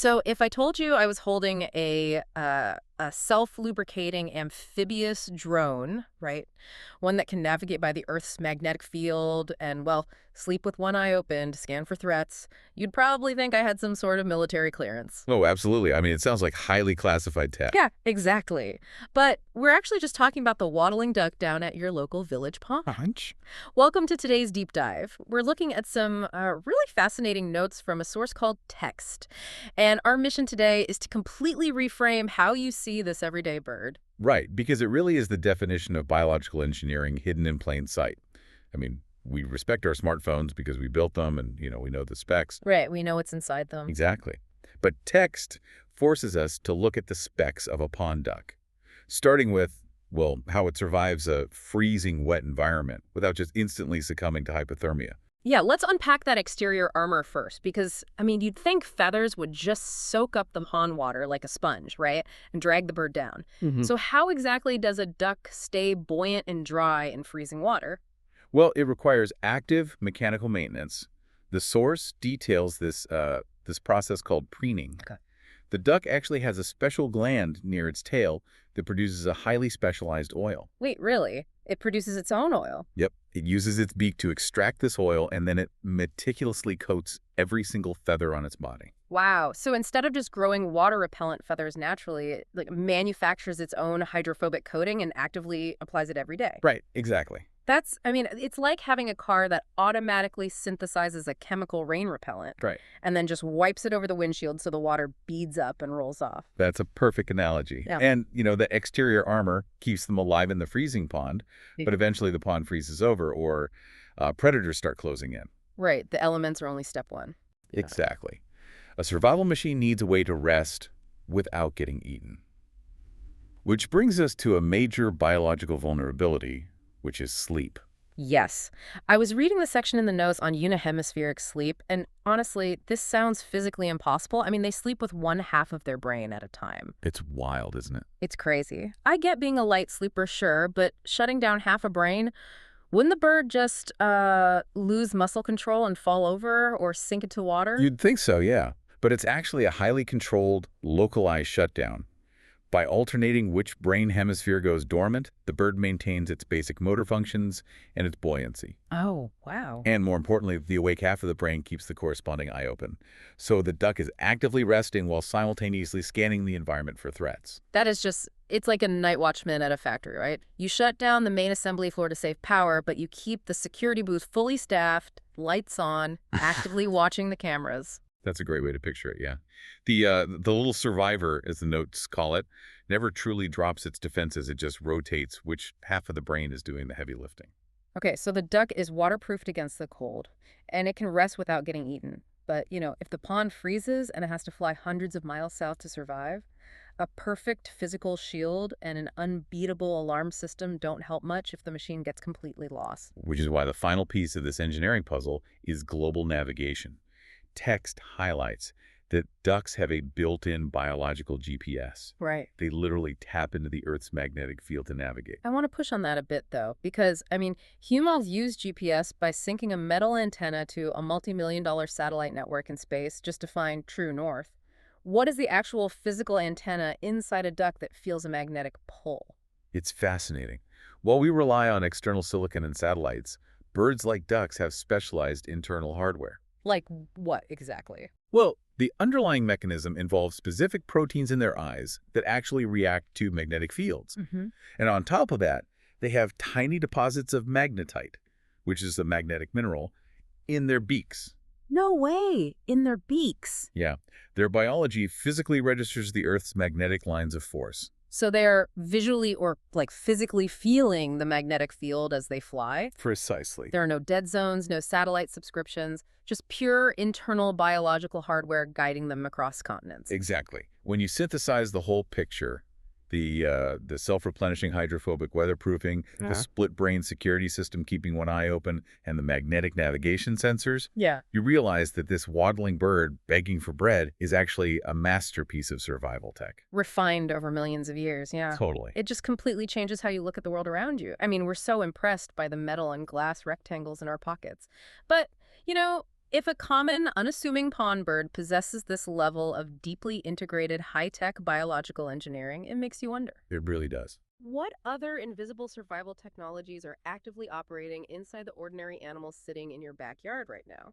So if I told you I was holding a self-lubricating amphibious drone, right? One that can navigate by the Earth's magnetic field and, well, sleep with one eye open to scan for threats, you'd probably think I had some sort of military clearance. Oh, absolutely. I mean, it sounds like highly classified tech. Yeah, exactly. But we're actually just talking about the waddling duck down at your local village pond. Hunch? Welcome to today's deep dive. We're looking at some really fascinating notes from a source called Text. And our mission today is to completely reframe how you see this everyday bird. Right, because it really is the definition of biological engineering hidden in plain sight. I mean, we respect our smartphones because we built them and, we know the specs. Right, we know what's inside them. Exactly. But text forces us to look at the specs of a pond duck, starting with, well, how it survives a freezing wet environment without just instantly succumbing to hypothermia. Yeah, let's unpack that exterior armor first because, you'd think feathers would just soak up the pond water like a sponge, right? And drag the bird down. So how exactly does a duck stay buoyant and dry in freezing water? Well, it requires active mechanical maintenance. The source details this process called preening. Okay. The duck actually has a special gland near its tail that produces a highly specialized oil. Wait, really? It produces its own oil? Yep. It uses its beak to extract this oil, and then it meticulously coats every single feather on its body. Wow. So instead of just growing water repellent feathers naturally, it manufactures its own hydrophobic coating and actively applies it every day. Right, exactly. It's like having a car that automatically synthesizes a chemical rain repellent Right. and then just wipes it over the windshield so the water beads up and rolls off. That's a perfect analogy. Yeah. And, the exterior armor keeps them alive in the freezing pond, but eventually the pond freezes over or predators start closing in. Right. The elements are only step one. Exactly. A survival machine needs a way to rest without getting eaten. Which brings us to a major biological vulnerability, which is sleep. Yes. I was reading the section in the notes on unihemispheric sleep, and honestly, this sounds physically impossible. They sleep with one half of their brain at a time. It's wild, isn't it? It's crazy. I get being a light sleeper, sure, but shutting down half a brain, wouldn't the bird just lose muscle control and fall over or sink into water? You'd think so, yeah. But it's actually a highly controlled, localized shutdown. By alternating which brain hemisphere goes dormant, the bird maintains its basic motor functions and its buoyancy. Oh, wow. And more importantly, the awake half of the brain keeps the corresponding eye open. So the duck is actively resting while simultaneously scanning the environment for threats. That is it's like a night watchman at a factory, right? You shut down the main assembly floor to save power, but you keep the security booth fully staffed, lights on, actively watching the cameras. That's a great way to picture it, yeah. The little survivor, as the notes call it, never truly drops its defenses. It just rotates which half of the brain is doing the heavy lifting. Okay, so the duck is waterproofed against the cold, and it can rest without getting eaten. But, if the pond freezes and it has to fly hundreds of miles south to survive, a perfect physical shield and an unbeatable alarm system don't help much if the machine gets completely lost. Which is why the final piece of this engineering puzzle is global navigation. Text highlights that ducks have a built-in biological GPS. Right. They literally tap into the Earth's magnetic field to navigate. I want to push on that a bit, though, because, humans use GPS by syncing a metal antenna to a multi-million-dollar satellite network in space just to find true north. What is the actual physical antenna inside a duck that feels a magnetic pull? It's fascinating. While we rely on external silicon and satellites, birds like ducks have specialized internal hardware. Like what exactly? Well, the underlying mechanism involves specific proteins in their eyes that actually react to magnetic fields. And on top of that, they have tiny deposits of magnetite, which is a magnetic mineral, in their beaks. No way! In their beaks. Yeah, their biology physically registers the Earth's magnetic lines of force. So they're visually or physically feeling the magnetic field as they fly? Precisely. There are no dead zones, no satellite subscriptions, just pure internal biological hardware guiding them across continents. Exactly. When you synthesize the whole picture, the self-replenishing hydrophobic weatherproofing, the split brain security system keeping one eye open, and the magnetic navigation sensors, you realize that this waddling bird begging for bread is actually a masterpiece of survival tech. Refined over millions of years, yeah. Totally. It just completely changes how you look at the world around you. We're so impressed by the metal and glass rectangles in our pockets. But, If a common, unassuming pond bird possesses this level of deeply integrated high-tech biological engineering, it makes you wonder. It really does. What other invisible survival technologies are actively operating inside the ordinary animals sitting in your backyard right now?